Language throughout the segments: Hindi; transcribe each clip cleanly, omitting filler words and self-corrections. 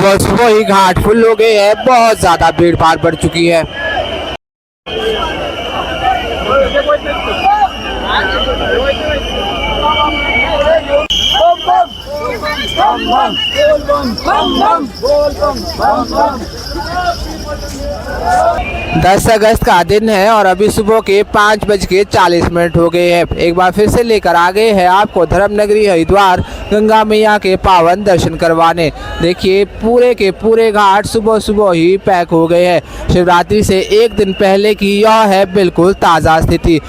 सुबह सुबह ही घाट फुल हो गए हैं, बहुत ज्यादा भीड़ भाड़ बढ़ चुकी है। दस अगस्त का दिन है और अभी सुबह के 5:40 हो गए हैं। एक बार फिर से लेकर आ गए हैं आपको धर्म नगरी हरिद्वार गंगा मैया के पावन दर्शन करवाने। देखिए पूरे के पूरे घाट सुबह सुबह ही पैक हो गए हैं। शिवरात्रि से एक दिन पहले की यह है बिल्कुल ताज़ा स्थिति।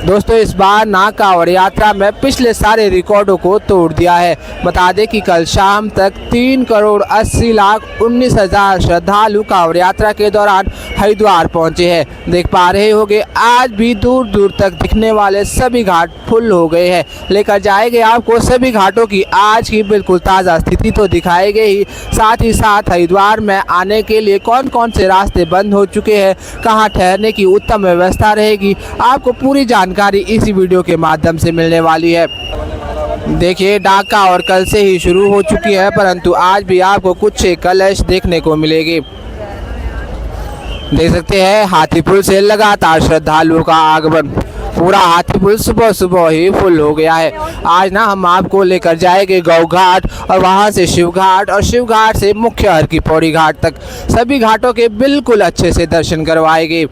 दोस्तों इस बार ना कांवड़ यात्रा में पिछले सारे रिकॉर्डों को तोड़ दिया है। बता दें कि कल शाम तक 3,80,19,000 श्रद्धालु कांवड़ यात्रा के दौरान हरिद्वार पहुंचे हैं। देख पा रहे होंगे आज भी दूर दूर तक दिखने वाले सभी घाट फुल हो गए हैं। लेकर जाएंगे आपको सभी घाटों की आज की बिल्कुल ताज़ा स्थिति तो दिखाएंगे ही, साथ ही साथ हरिद्वार में आने के लिए कौन कौन से रास्ते बंद हो चुके हैं, कहां ठहरने की उत्तम व्यवस्था रहेगी, आपको पूरी जानकारी इसी वीडियो के माध्यम से मिलने वाली है। देखिए डाका और कल से ही शुरू हो चुकी है, परंतु आज भी आपको कुछ कलश देखने को मिलेगी। देख सकते हैं हाथीपुल से लगातार श्रद्धालुओं का आगमन। पूरा हाथीपुल सुबह सुबह ही फुल हो गया है। आज ना हम आपको लेकर जाएंगे गौ घाट और वहां से शिव घाट और शिव घाट से मुख्य हर की पौड़ी घाट तक सभी घाटों के बिल्कुल अच्छे से दर्शन करवाएंगे।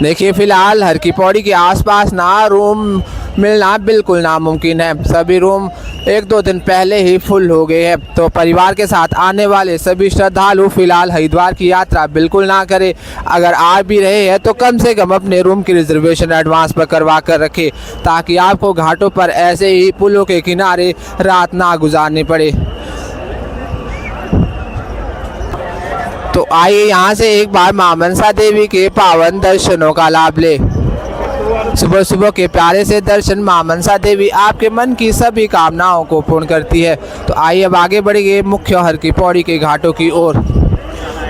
देखिए फिलहाल हर की पौड़ी के आसपास ना रूम मिलना बिल्कुल नामुमकिन है। सभी रूम 1-2 दिन पहले ही फुल हो गए हैं। तो परिवार के साथ आने वाले सभी श्रद्धालु फिलहाल हरिद्वार की यात्रा बिल्कुल ना करें। अगर आ भी रहे हैं तो कम से कम अपने रूम की रिजर्वेशन एडवांस पर करवा कर रखें, ताकि आपको घाटों पर ऐसे ही पुलों के किनारे रात ना गुजारनी पड़े। तो आइए यहाँ से एक बार मां मनसा देवी के पावन दर्शनों का लाभ ले। सुबह सुबह के प्यारे से दर्शन मां मनसा देवी आपके मन की सभी कामनाओं को पूर्ण करती है। तो आइए अब आगे बढ़िए मुख्य हर की पौड़ी के घाटों की ओर।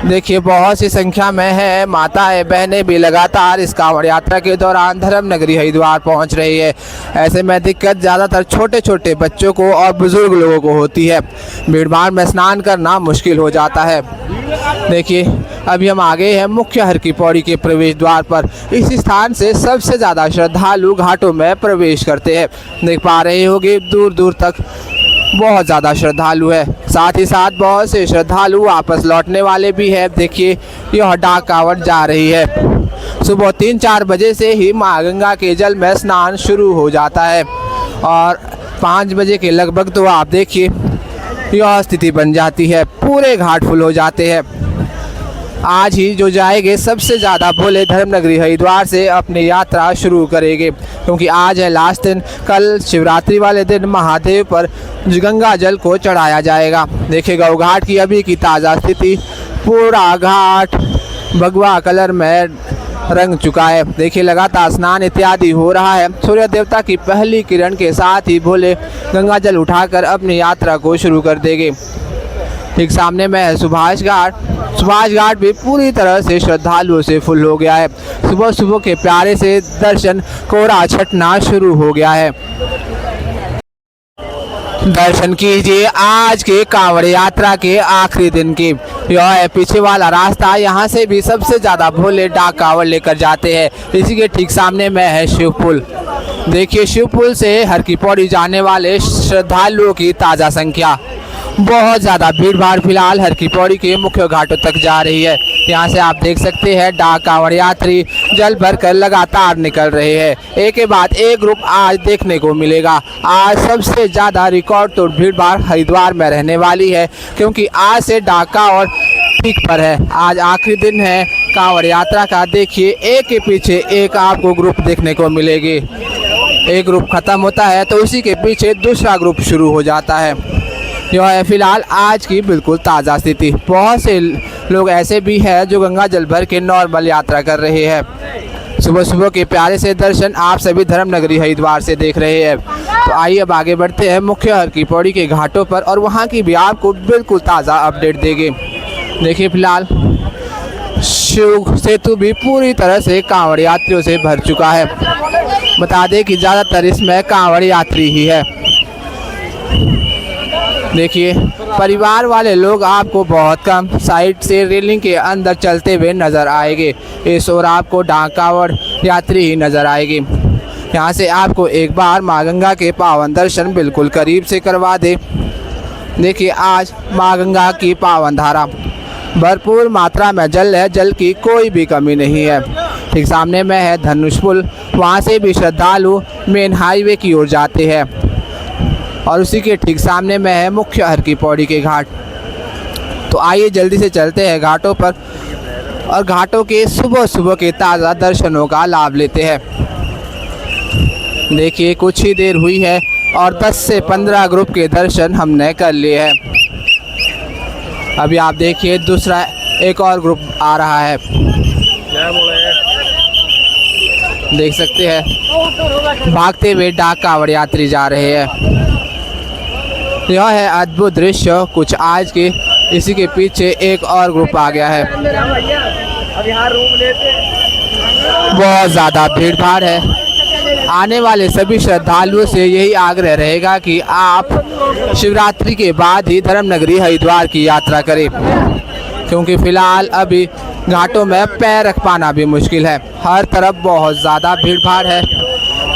देखिए बहुत सी संख्या में है माताएं बहनें भी लगातार इस कांवड़ यात्रा के दौरान धर्म नगरी हरिद्वार पहुंच रही है। ऐसे में दिक्कत ज़्यादातर छोटे छोटे बच्चों को और बुजुर्ग लोगों को होती है। भीड़ भाड़ में स्नान करना मुश्किल हो जाता है। देखिए अभी हम आ गए हैं मुख्य हर की पौड़ी के प्रवेश द्वार पर। इस स्थान से सबसे ज़्यादा श्रद्धालु घाटों में प्रवेश करते हैं। देख पा रहे होंगे दूर दूर तक बहुत ज़्यादा श्रद्धालु है। साथ ही साथ बहुत से श्रद्धालु वापस लौटने वाले भी हैं। देखिए यह डाक कांवड़ जा रही है। सुबह 3-4 बजे से ही माँ गंगा के जल में स्नान शुरू हो जाता है और 5 बजे के लगभग तो आप देखिए यह स्थिति बन जाती है। पूरे घाट फुल हो जाते हैं। आज ही जो जाएंगे सबसे ज़्यादा भोले धर्म नगरी हरिद्वार से अपनी यात्रा शुरू करेंगे, क्योंकि आज है लास्ट दिन। कल शिवरात्रि वाले दिन महादेव पर गंगा जल को चढ़ाया जाएगा। देखिए गौ घाट की अभी की ताज़ा स्थिति, पूरा घाट भगवा कलर में रंग चुका है। देखिए लगातार स्नान इत्यादि हो रहा है। सूर्य देवता की पहली किरण के साथ ही भोले गंगा जल उठाकर अपनी यात्रा को शुरू कर देंगे। ठीक सामने में है सुभाष घाट। सुभाष घाट भी पूरी तरह से श्रद्धालुओं से फुल हो गया है। सुबह सुबह के प्यारे से दर्शन कोहरा छटना शुरू हो गया है। दर्शन कीजिए आज के कांवड़ यात्रा के आखिरी दिन की। यह है पीछे वाला रास्ता, यहाँ से भी सबसे ज़्यादा भोले डाक कांवड़ लेकर जाते हैं। इसी के ठीक सामने में है शिवपुल। देखिए शिवपुल से हर की पौड़ी जाने वाले श्रद्धालुओं की ताज़ा संख्या। बहुत ज़्यादा भीड़ भाड़ फिलहाल हर की पौड़ी के मुख्य घाटों तक जा रही है। यहाँ से आप देख सकते हैं डाक कांवड़ यात्री जल भरकर लगातार निकल रहे हैं। एक के बाद एक ग्रुप आज देखने को मिलेगा। आज सबसे ज़्यादा रिकॉर्ड तोड़ भीड़ भाड़ हरिद्वार में रहने वाली है, क्योंकि आज से डाक कांवड़ पीक पर है। आज आखिरी दिन है कांवड़ यात्रा का। देखिए एक के पीछे एक आपको ग्रुप देखने को मिलेगी। एक ग्रुप खत्म होता है तो उसी के पीछे दूसरा ग्रुप शुरू हो जाता है। यह है फिलहाल आज की बिल्कुल ताज़ा स्थिति। बहुत से लोग ऐसे भी हैं जो गंगा जल भर के नॉर्मल यात्रा कर रहे हैं। सुबह सुबह के प्यारे से दर्शन आप सभी धर्म नगरी हरिद्वार से देख रहे हैं। तो आइए अब आगे बढ़ते हैं मुख्य हर की पौड़ी के घाटों पर और वहाँ की भी आपको बिल्कुल ताज़ा अपडेट देंगे। देखिए फिलहाल शिव सेतु भी पूरी तरह से कांवड़ यात्रियों से भर चुका है। बता दें कि ज़्यादातर इसमें कांवड़ यात्री ही है। देखिए परिवार वाले लोग आपको बहुत कम साइड से रेलिंग के अंदर चलते हुए नज़र आएंगे। इस ओर आपको डाक कावड़ यात्री ही नज़र आएगी। यहाँ से आपको एक बार माँ गंगा के पावन दर्शन बिल्कुल करीब से करवा दे। देखिए आज माँ गंगा की पावन धारा, भरपूर मात्रा में जल है, जल की कोई भी कमी नहीं है। ठीक सामने में है धनुष पुल, वहाँ से भी श्रद्धालु मेन हाईवे की ओर जाते हैं और उसी के ठीक सामने में है मुख्य हर की पौड़ी के घाट। तो आइए जल्दी से चलते हैं घाटों पर और घाटों के सुबह सुबह के ताज़ा दर्शनों का लाभ लेते हैं। देखिए कुछ ही देर हुई है और 10 से 15 ग्रुप के दर्शन हमने कर लिए हैं। अभी आप देखिए दूसरा एक और ग्रुप आ रहा है, देख सकते हैं भागते हुए डाक कावड़ यात्री जा रहे हैं। यह है अद्भुत दृश्य कुछ आज के। इसी के पीछे एक और ग्रुप आ गया है। बहुत ज़्यादा भीड़ भाड़ है। आने वाले सभी श्रद्धालुओं से यही आग्रह रहेगा कि आप शिवरात्रि के बाद ही धर्म नगरी हरिद्वार की यात्रा करें, क्योंकि फ़िलहाल अभी घाटों में पैर रख पाना भी मुश्किल है। हर तरफ बहुत ज़्यादा भीड़ भाड़ है।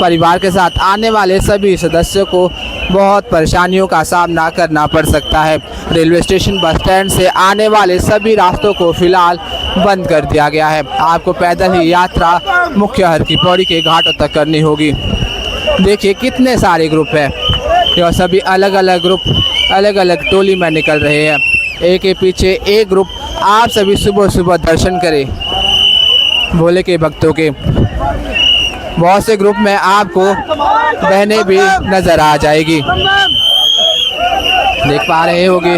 परिवार के साथ आने वाले सभी सदस्यों को बहुत परेशानियों का सामना करना पड़ सकता है। रेलवे स्टेशन, बस स्टैंड से आने वाले सभी रास्तों को फिलहाल बंद कर दिया गया है। आपको पैदल ही यात्रा मुख्य हर की पौड़ी के घाटों तक करनी होगी। देखिए कितने सारे ग्रुप हैं। यह सभी अलग अलग ग्रुप अलग अलग टोली में निकल रहे हैं। एक के पीछे एक ग्रुप। आप सभी सुबह सुबह दर्शन करें भोले के भक्तों के। बहुत से ग्रुप में आपको बहनें भी नज़र आ जाएगी, देख पा रहे होंगे।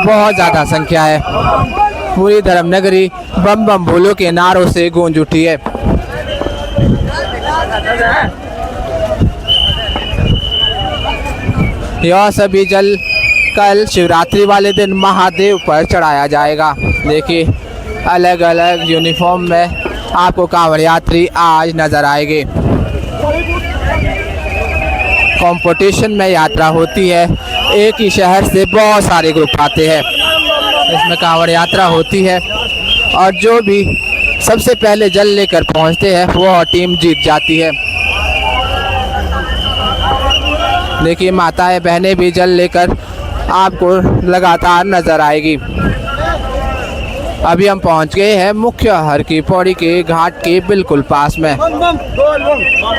बहुत ज़्यादा संख्या है। पूरी धर्म नगरी बम बम भोलों के नारों से गूंज उठी है। यह सभी जल कल शिवरात्रि वाले दिन महादेव पर चढ़ाया जाएगा। देखिए अलग अलग यूनिफॉर्म में आपको कांवड़ यात्री आज नज़र आएंगे। कंपटीशन में यात्रा होती है। एक ही शहर से बहुत सारे ग्रुप आते हैं, इसमें कांवड़ यात्रा होती है और जो भी सबसे पहले जल लेकर पहुंचते हैं वह टीम जीत जाती है। देखिए माताएं बहनें भी जल लेकर आपको लगातार नज़र आएगी। अभी हम पहुंच गए हैं मुख्य हर की पौड़ी के घाट के बिल्कुल पास में।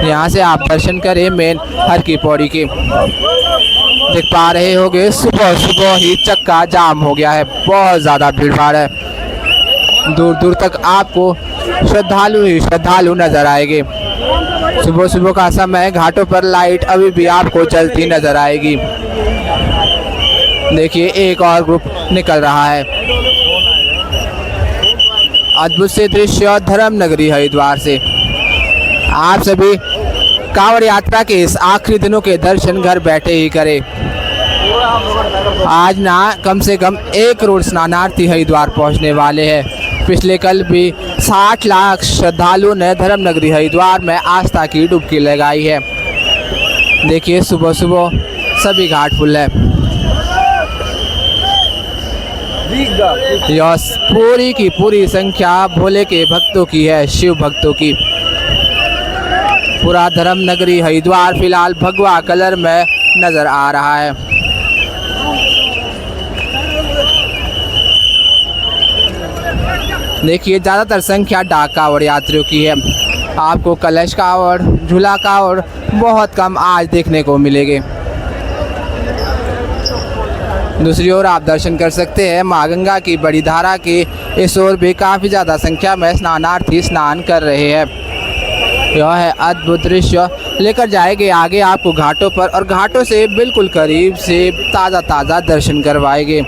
यहां से आप दर्शन करें मेन हर की पौड़ी के। देख पा रहे होंगे सुबह सुबह ही चक्का जाम हो गया है। बहुत ज़्यादा भीड़ भाड़ है। दूर दूर तक आपको श्रद्धालु ही श्रद्धालु नज़र आएंगे। सुबह सुबह का समय, घाटों पर लाइट अभी भी आपको जलती नज़र आएगी। देखिए एक और ग्रुप निकल रहा है। अद्भुत से दृश्य धर्म नगरी हरिद्वार से। आप सभी कांवड़ यात्रा के इस आखिरी दिनों के दर्शन घर बैठे ही करें। आज ना कम से कम 1 करोड़ स्नानार्थी हरिद्वार पहुंचने वाले हैं। पिछले कल भी 60 लाख श्रद्धालुओं ने धर्म नगरी हरिद्वार में आस्था की डुबकी लगाई है। देखिए सुबह सुबह सभी घाट फुल है। यह पूरी की पूरी संख्या भोले के भक्तों की है, शिव भक्तों की। पूरा धर्म नगरी हरिद्वार फिलहाल भगवा कलर में नज़र आ रहा है। देखिए ज़्यादातर संख्या डाक कावड़ यात्रियों की है। आपको कलश कावड़, झूला कावड़ बहुत कम आज देखने को मिलेंगे। दूसरी ओर आप दर्शन कर सकते हैं माँ गंगा की बड़ी धारा के इस ओर भी काफ़ी ज़्यादा संख्या में स्नानार्थी स्नान कर रहे हैं। यह है अद्भुत दृश्य। लेकर जाएंगे आगे आपको घाटों पर और घाटों से बिल्कुल करीब से ताज़ा ताज़ा दर्शन करवाएंगे।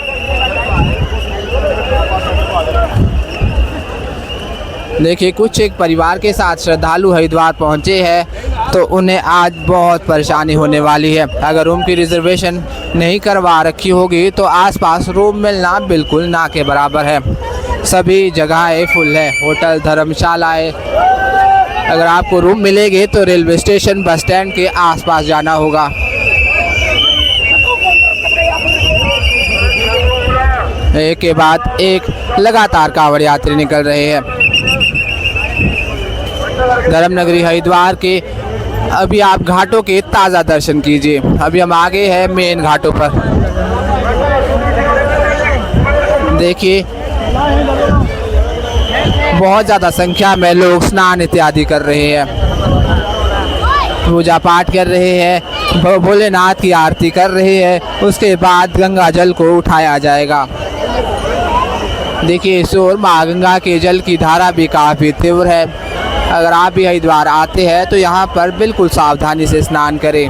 देखिए कुछ एक परिवार के साथ श्रद्धालु हरिद्वार पहुंचे हैं तो उन्हें आज बहुत परेशानी होने वाली है। अगर रूम की रिजर्वेशन नहीं करवा रखी होगी तो आसपास रूम मिलना बिल्कुल ना के बराबर है। सभी जगहें फुल है, होटल, धर्मशालाएं। अगर आपको रूम मिलेंगे तो रेलवे स्टेशन, बस स्टैंड के आसपास जाना होगा। एक के बाद एक लगातार कांवड़ यात्री निकल रहे हैं। धर्मनगरी हरिद्वार के अभी आप घाटों के ताज़ा दर्शन कीजिए। अभी हम आगे हैं मेन घाटों पर। देखिए बहुत ज़्यादा संख्या में लोग स्नान इत्यादि कर रहे हैं, पूजा पाठ कर रहे हैं, भोलेनाथ की आरती कर रहे हैं। उसके बाद गंगा जल को उठाया जाएगा। देखिए इस ओर माँ गंगा के जल की धारा भी काफ़ी तीव्र है। अगर आप भी हरिद्वार आते हैं तो यहाँ पर बिल्कुल सावधानी से स्नान करें।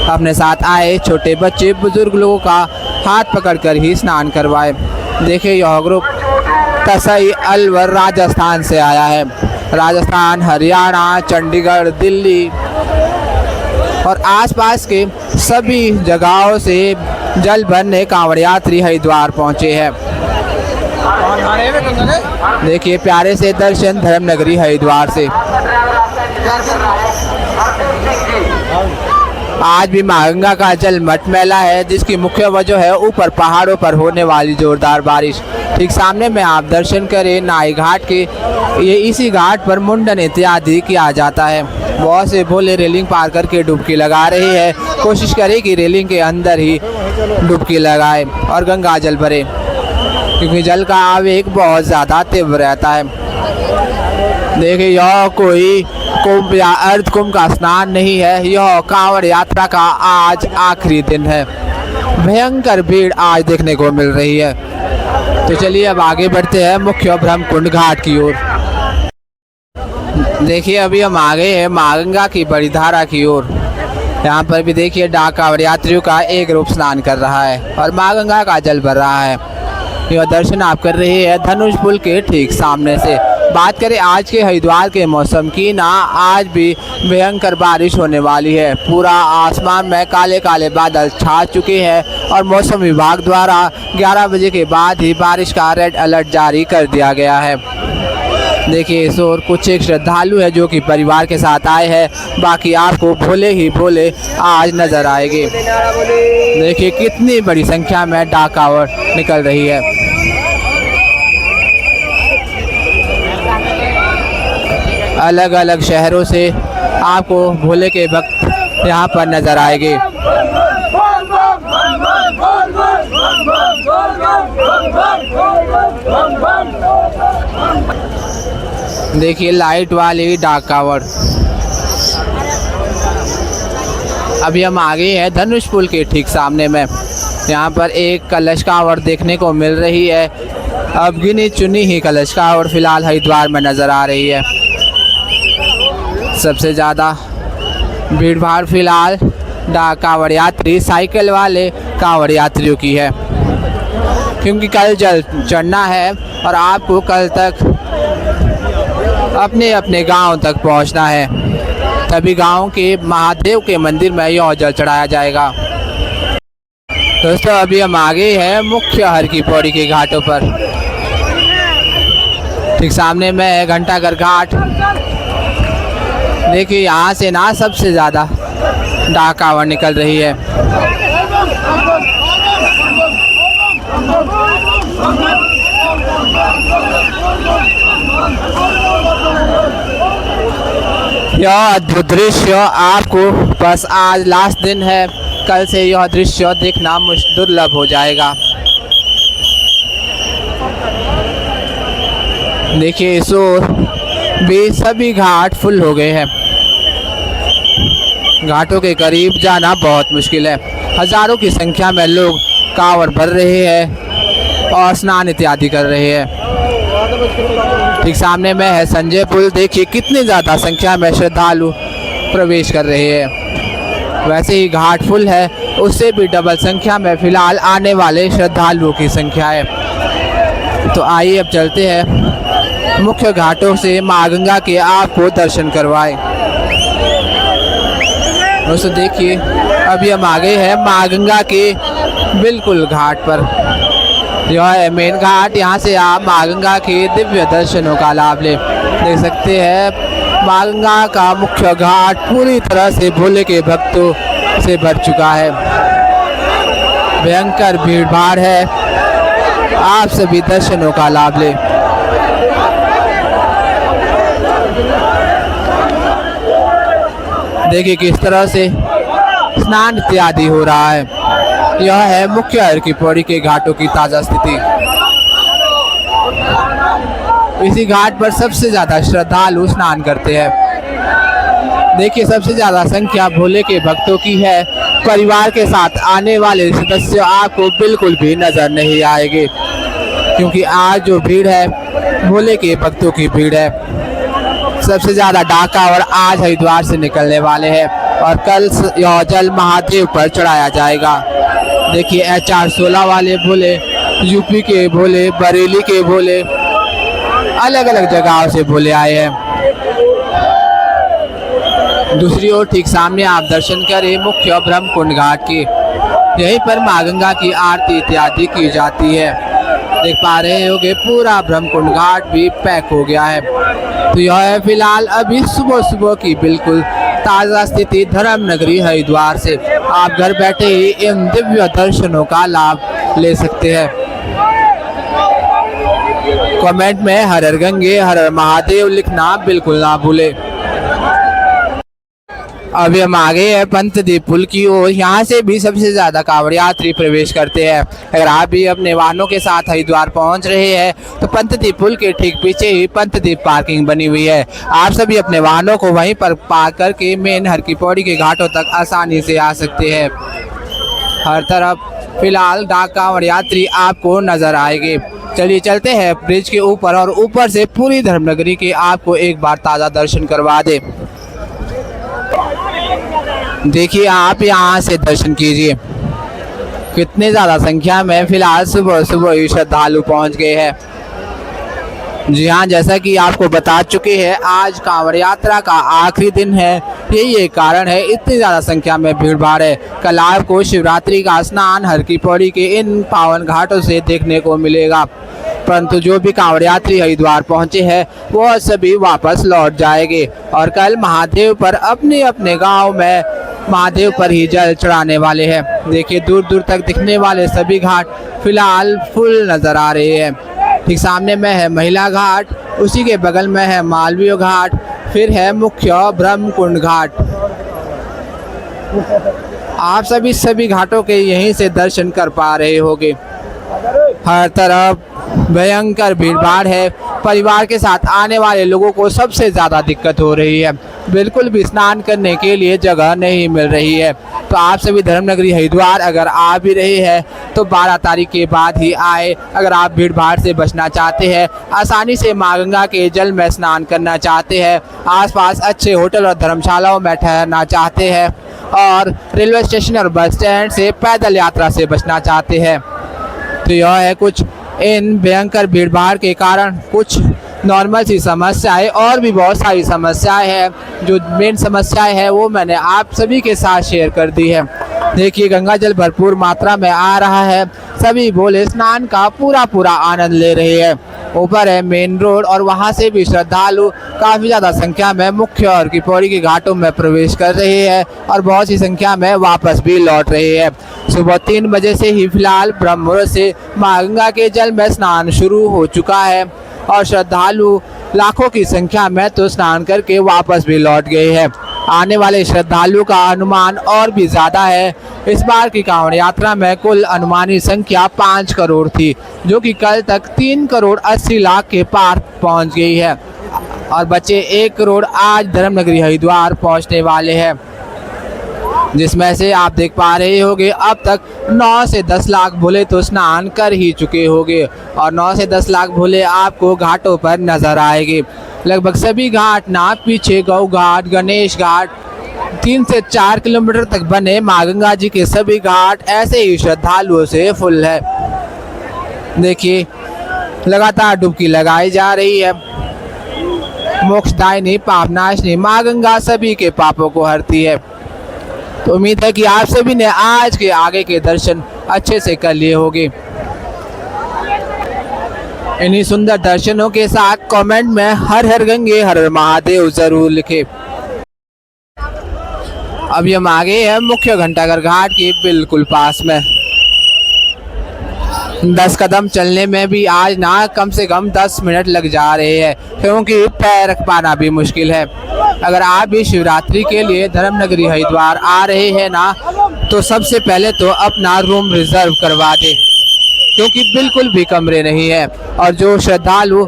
अपने साथ आए छोटे बच्चे बुजुर्ग लोगों का हाथ पकड़कर ही स्नान करवाएं। देखिए यह ग्रुप तसई अलवर राजस्थान से आया है। राजस्थान, हरियाणा, चंडीगढ़, दिल्ली और आसपास के सभी जगहों से जल भरने कांवड़ यात्री हरिद्वार पहुँचे हैं। देखिए प्यारे से दर्शन धर्मनगरी हरिद्वार से। आज भी माँ गंगा का जल मटमैला है, जिसकी मुख्य वजह है ऊपर पहाड़ों पर होने वाली जोरदार बारिश। ठीक सामने में आप दर्शन करें नाई घाट के। ये इसी घाट पर मुंडन इत्यादि किया जाता है। बहुत से भोले रेलिंग पार करके डुबकी लगा रहे हैं। कोशिश करें कि रेलिंग के अंदर ही डुबकी लगाए और गंगा जल भरे, क्योंकि जल का आवेग बहुत ज़्यादा तीव्र रहता है। देखिए यह कोई कुंभ या अर्ध कुंभ का स्नान नहीं है, यह कांवड़ यात्रा का आज आखिरी दिन है। भयंकर भीड़ आज देखने को मिल रही है। तो चलिए अब आगे बढ़ते हैं मुख्य ब्रह्मकुंड घाट की ओर। देखिए अभी हम आ गए हैं माँ गंगा की बड़ी धारा की ओर। यहाँ पर भी देखिए डाक कांवड़ यात्रियों का एक ग्रुप स्नान कर रहा है और माँ गंगा का जल भर रहा है। यह दर्शन आप कर रहे हैं धनुष पुल के ठीक सामने से। बात करें आज के हरिद्वार के मौसम की ना, आज भी भयंकर बारिश होने वाली है। पूरा आसमान में काले काले बादल छा चुके हैं और मौसम विभाग द्वारा 11 बजे के बाद ही बारिश का रेड अलर्ट जारी कर दिया गया है। देखिए इस ओर कुछ एक श्रद्धालु है जो कि परिवार के साथ आए हैं, बाकी आपको भोले ही भोले आज नजर आएंगे। देखिए कितनी बड़ी संख्या में डाक कांवड़ निकल रही है। अलग अलग शहरों से आपको भोले के भक्त यहाँ पर नजर आएंगे। देखिए लाइट वाली डाक कांवड़। अभी हम आगे हैं धनुष पुल के ठीक सामने में। यहाँ पर एक कलश कांवड़ देखने को मिल रही है। अब गिनी चुनी ही कलश कांवड़ फिलहाल हरिद्वार में नज़र आ रही है। सबसे ज़्यादा भीड़ भाड़ फिलहाल डाक कांवड़ यात्री साइकिल वाले कांवड़ यात्रियों की है, क्योंकि कल जल चढ़ना है और आपको कल तक अपने अपने गांव तक पहुंचना है। तभी गांव के महादेव के मंदिर में यह जल चढ़ाया जाएगा। दोस्तों अभी हम आगे हैं मुख्य हर की पौड़ी के घाटों पर। ठीक सामने में है घंटाघर घाट। देखिए यहाँ से ना सबसे ज़्यादा डाक कांवड़ निकल रही है। यह अद्भुत दृश्य आपको बस आज लास्ट दिन है, कल से यह दृश्य देखना दुर्लभ हो जाएगा। देखिए इस ओर भी सभी घाट फुल हो गए हैं। घाटों के करीब जाना बहुत मुश्किल है। हजारों की संख्या में लोग कांवड़ भर रहे हैं और स्नान इत्यादि कर रहे हैं। ठीक सामने में है संजय पुल। देखिए कितनी ज़्यादा संख्या में श्रद्धालु प्रवेश कर रहे हैं। वैसे ही घाट फुल है, उससे भी डबल संख्या में फिलहाल आने वाले श्रद्धालुओं की संख्या है। तो आइए अब चलते हैं मुख्य घाटों से माँ गंगा के आपको दर्शन करवाएं। दोस्तों देखिए अभी हम आ गए हैं माँ गंगा के बिल्कुल घाट पर। यह है मेन घाट। यहाँ से आप माँ गंगा के दिव्य दर्शनों का लाभ ले देख सकते हैं। माँ गंगा का मुख्य घाट पूरी तरह से भोले के भक्तों से भर चुका है। भयंकर भीड़ भाड़ है। आप सभी दर्शनों का लाभ लें। देखिए किस तरह से स्नान इत्यादि हो रहा है। यह है मुख्य हर की पौड़ी के घाटों की ताजा स्थिति। इसी घाट पर सबसे ज्यादा श्रद्धालु स्नान करते हैं। देखिए सबसे ज्यादा संख्या भोले के भक्तों की है। परिवार के साथ आने वाले सदस्य आपको बिल्कुल भी नजर नहीं आएंगे, क्योंकि आज जो भीड़ है भोले के भक्तों की भीड़ है। सबसे ज्यादा डाका और आज हरिद्वार से निकलने वाले हैं और कल यह जल महादेव पर चढ़ाया जाएगा। देखिए HR16 वाले भोले, यूपी के भोले, बरेली के भोले, अलग अलग जगहों से भोले आए हैं। दूसरी ओर ठीक सामने आप दर्शन करें मुख्य ब्रह्मकुंड घाट की। यहीं पर माँ गंगा की आरती इत्यादि की जाती है। देख पा रहे होंगे पूरा ब्रह्मकुंड घाट भी पैक हो गया है। तो यह है फिलहाल अभी सुबह सुबह की बिल्कुल ताज़ा स्थिति धर्म नगरी हरिद्वार से। आप घर बैठे ही इन दिव्य दर्शनों का लाभ ले सकते हैं। कमेंट में हर हर गंगे हर हर महादेव लिखना बिल्कुल ना भूले। अभी हम आगे है पंतदीप पुल की ओर। यहाँ से भी सबसे ज्यादा कांवड़ यात्री प्रवेश करते हैं। अगर आप भी अपने वाहनों के साथ हरिद्वार पहुँच रहे हैं तो पंतदीप पुल के ठीक पीछे ही पंतदीप पार्किंग बनी हुई है। आप सभी अपने वाहनों को वहीं पर पार्क करके मेन हर की पौड़ी के घाटों तक आसानी से आ सकते हैं। हर तरफ फिलहाल डाक कांवड़ यात्री आपको नजर आएंगे। चलिए चलते हैं ब्रिज के ऊपर और ऊपर से पूरी धर्मनगरी के आपको एक बार ताज़ा दर्शन करवा दे। देखिए आप यहाँ से दर्शन कीजिए कितने ज़्यादा संख्या में फिलहाल सुबह सुबह ही श्रद्धालु पहुँच गए हैं। जी हाँ, जैसा कि आपको बता चुके हैं आज कांवड़ यात्रा का आखिरी दिन है। यही एक कारण है इतनी ज़्यादा संख्या में भीड़ भाड़ है। कल आपको शिवरात्रि का स्नान हर की पौड़ी के इन पावन घाटों से देखने को मिलेगा, परंतु जो भी कांवड़ यात्री हरिद्वार पहुँचे हैं वह सभी वापस लौट जाएंगे और कल महादेव पर अपने अपने गाँव में महादेव पर ही जल चढ़ाने वाले हैं। देखिए दूर दूर तक दिखने वाले सभी घाट फिलहाल फुल नज़र आ रहे हैं। ठीक सामने में है महिला घाट, उसी के बगल में है मालवीय घाट, फिर है मुख्य ब्रह्मकुंड घाट। आप सभी घाटों के यहीं से दर्शन कर पा रहे होंगे। हर तरफ भयंकर भीड़ भाड़ है। परिवार के साथ आने वाले लोगों को सबसे ज़्यादा दिक्कत हो रही है। बिल्कुल भी स्नान करने के लिए जगह नहीं मिल रही है। तो आप सभी धर्मनगरी हरिद्वार अगर आ भी रहे हैं तो 12 तारीख के बाद ही आए। अगर आप भीड़ भाड़ से बचना चाहते हैं, आसानी से माँ गंगा के जल में स्नान करना चाहते हैं, आसपास अच्छे होटल और धर्मशालाओं में ठहरना चाहते हैं और रेलवे स्टेशन और बस स्टैंड से पैदल यात्रा से बचना चाहते हैं, तो यह है कुछ इन भयंकर भीड़ भाड़ के कारण कुछ नॉर्मल सी समस्याएं और भी बहुत सारी समस्याएं हैं। जो मेन समस्याएं हैं वो मैंने आप सभी के साथ शेयर कर दी है। देखिए गंगा जल भरपूर मात्रा में आ रहा है। सभी भोले स्नान का पूरा आनंद ले रहे हैं। ऊपर है मेन रोड और वहां से भी श्रद्धालु काफ़ी ज़्यादा संख्या में मुख्य हर की पौड़ी के घाटों में प्रवेश कर रहे हैं और बहुत सी संख्या में वापस भी लौट रहे हैं। सुबह 3 बजे से ही फिलहाल ब्रह्म मुहूर्त से माँ गंगा के जल में स्नान शुरू हो चुका है और श्रद्धालु लाखों की संख्या में तो स्नान करके वापस भी लौट गए हैं। आने वाले श्रद्धालुओं का अनुमान और भी ज़्यादा है। इस बार की कांवड़ यात्रा में कुल अनुमानित संख्या 5 करोड़ थी, जो कि कल तक 3 करोड़ 80 लाख के पार पहुंच गई है और बचे 1 करोड़ आज धर्मनगरी हरिद्वार पहुंचने वाले हैं, जिसमें से आप देख पा रहे होंगे अब तक 9 से 10 लाख भोले तो स्नान कर ही चुके होंगे और 9 से 10 लाख भोले आपको घाटों पर नजर आएंगे। लगभग सभी घाट नाग पीछे गौ घाट, गणेश घाट, 3 से 4 किलोमीटर तक बने माँ गंगा जी के सभी घाट ऐसे ही श्रद्धालुओं से फुल है। देखिए लगातार डुबकी लगाई जा रही है। मोक्षदायिनी पापनाशिनी माँ गंगा सभी के पापों को हरती है। तो उम्मीद है कि आप सभी ने आज के आगे के दर्शन अच्छे से कर लिए होंगे। इन्हीं सुंदर दर्शनों के साथ कमेंट में हर हर गंगे हर हर महादेव जरूर लिखें। अभी हम आगे हैं मुख्य घंटाघर घाट के बिल्कुल पास में। 10 कदम चलने में भी आज ना कम से कम 10 मिनट लग जा रहे हैं, क्योंकि पैर रख पाना भी मुश्किल है। अगर आप भी शिवरात्रि के लिए धर्मनगरी हरिद्वार आ रहे हैं ना, तो सबसे पहले तो अपना रूम रिजर्व करवा दें, क्योंकि बिल्कुल भी कमरे नहीं है। और जो श्रद्धालु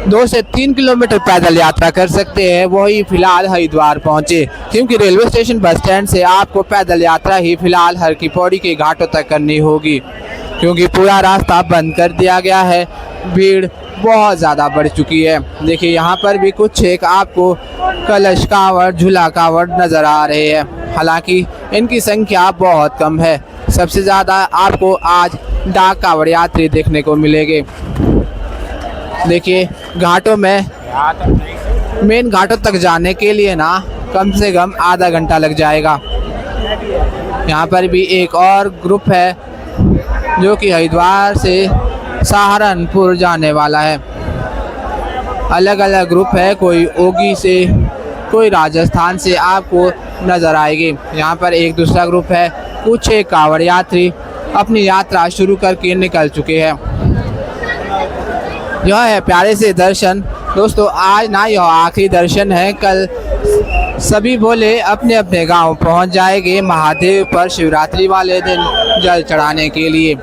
2 से 3 किलोमीटर पैदल यात्रा कर सकते हैं वही फिलहाल हरिद्वार पहुंचे, क्योंकि रेलवे स्टेशन बस स्टैंड से आपको पैदल यात्रा ही फिलहाल हर की पौड़ी के घाटों तक करनी होगी, क्योंकि पूरा रास्ता बंद कर दिया गया है। भीड़ बहुत ज़्यादा बढ़ चुकी है। देखिए यहाँ पर भी कुछ एक आपको कलश कावड़, झूला कावड़ नज़र आ रहे हैं, हालांकि इनकी संख्या बहुत कम है। सबसे ज़्यादा आपको आज डाक कावड़ यात्री देखने को मिलेंगे। देखिए घाटों में, मेन घाटों तक जाने के लिए ना कम से कम आधा घंटा लग जाएगा। यहाँ पर भी एक और ग्रुप है जो कि हरिद्वार से सहारनपुर जाने वाला है। अलग अलग ग्रुप है, कोई ओगी से, कोई राजस्थान से आपको नज़र आएगी। यहाँ पर एक दूसरा ग्रुप है, कुछ एक कावड़ यात्री अपनी यात्रा शुरू करके निकल चुके हैं। यह है प्यारे से दर्शन। दोस्तों आज ना यह आखिरी दर्शन है, कल सभी भोले अपने अपने गांव पहुंच जाएंगे महादेव पर शिवरात्रि वाले दिन जल चढ़ाने के लिए।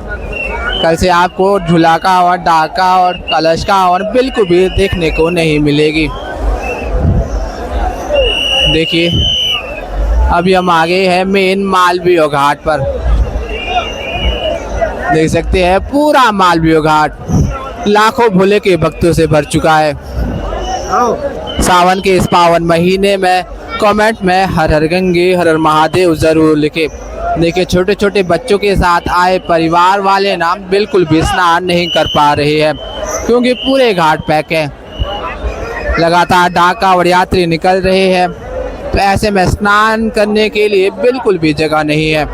कल से आपको झूला का और डाक का और कलश का और बिल्कुल भी देखने को नहीं मिलेगी। देखिए अभी हम आगे हैं मेन मालवीय घाट पर। देख सकते हैं पूरा मालवीय घाट लाखों भोले के भक्तों से भर चुका है। सावन के इस पावन महीने में कमेंट में हर हर गंगे हर हर महादेव ज़रूर लिखे। देखिए छोटे छोटे बच्चों के साथ आए परिवार वाले ना बिल्कुल भी स्नान नहीं कर पा रहे हैं, क्योंकि पूरे घाट पैक है। लगातार डाक कावड़ यात्री निकल रहे हैं, तो ऐसे में स्नान करने के लिए बिल्कुल भी जगह नहीं है।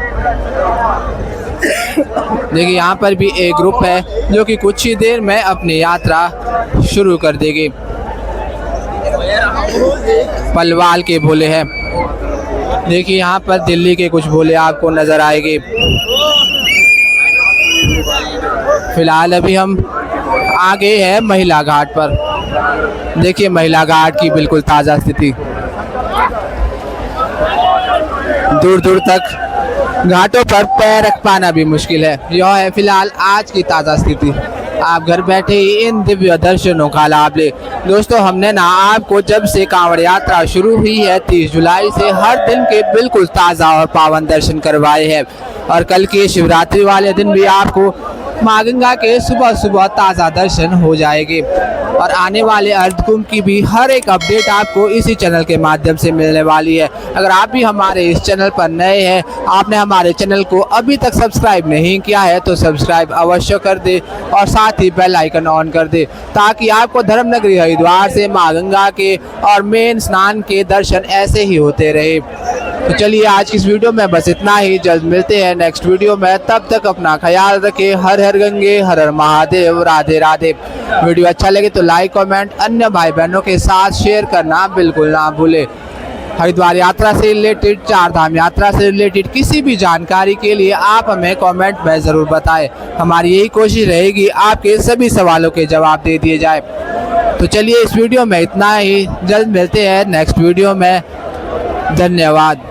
देखिए यहाँ पर भी एक ग्रुप है जो कि कुछ ही देर में अपनी यात्रा शुरू कर देगी। पलवाल के भोले हैं। देखिए यहाँ पर दिल्ली के कुछ भोले आपको नज़र आएंगे। फिलहाल अभी हम आगे हैं महिला घाट पर। देखिए महिला घाट की बिल्कुल ताज़ा स्थिति। दूर दूर तक घाटों पर पैर रख पाना भी मुश्किल है। यह है फिलहाल आज की ताज़ा स्थिति। आप घर बैठे ही इन दिव्य दर्शनों का लाभ ले। दोस्तों हमने ना आपको जब से कांवड़ यात्रा शुरू हुई है 30 जुलाई से हर दिन के बिल्कुल ताज़ा और पावन दर्शन करवाए हैं, और कल के शिवरात्रि वाले दिन भी आपको माँ गंगा के सुबह सुबह ताज़ा दर्शन हो जाएंगे। और आने वाले अर्धकुंभ की भी हर एक अपडेट आपको इसी चैनल के माध्यम से मिलने वाली है। अगर आप भी हमारे इस चैनल पर नए हैं, आपने हमारे चैनल को अभी तक सब्सक्राइब नहीं किया है, तो सब्सक्राइब अवश्य कर दे और साथ ही बेल आइकन ऑन कर दे, ताकि आपको धर्मनगरी हरिद्वार से माँ गंगा के और मेन स्नान के दर्शन ऐसे ही होते रहे। तो चलिए आज की इस वीडियो में बस इतना ही। जल्द मिलते हैं नेक्स्ट वीडियो में, तब तक अपना ख्याल रखें। हर हर गंगे हर हर महादेव, राधे राधे। वीडियो अच्छा लगे तो लाइक कमेंट अन्य भाई बहनों के साथ शेयर करना बिल्कुल ना भूले। हरिद्वार यात्रा से रिलेटेड, चार धाम यात्रा से रिलेटेड किसी भी जानकारी के लिए आप हमें कमेंट में ज़रूर बताएं। हमारी यही कोशिश रहेगी आपके सभी सवालों के जवाब दे दिए जाए। तो चलिए इस वीडियो में इतना ही। जल्द मिलते हैं नेक्स्ट वीडियो में। धन्यवाद।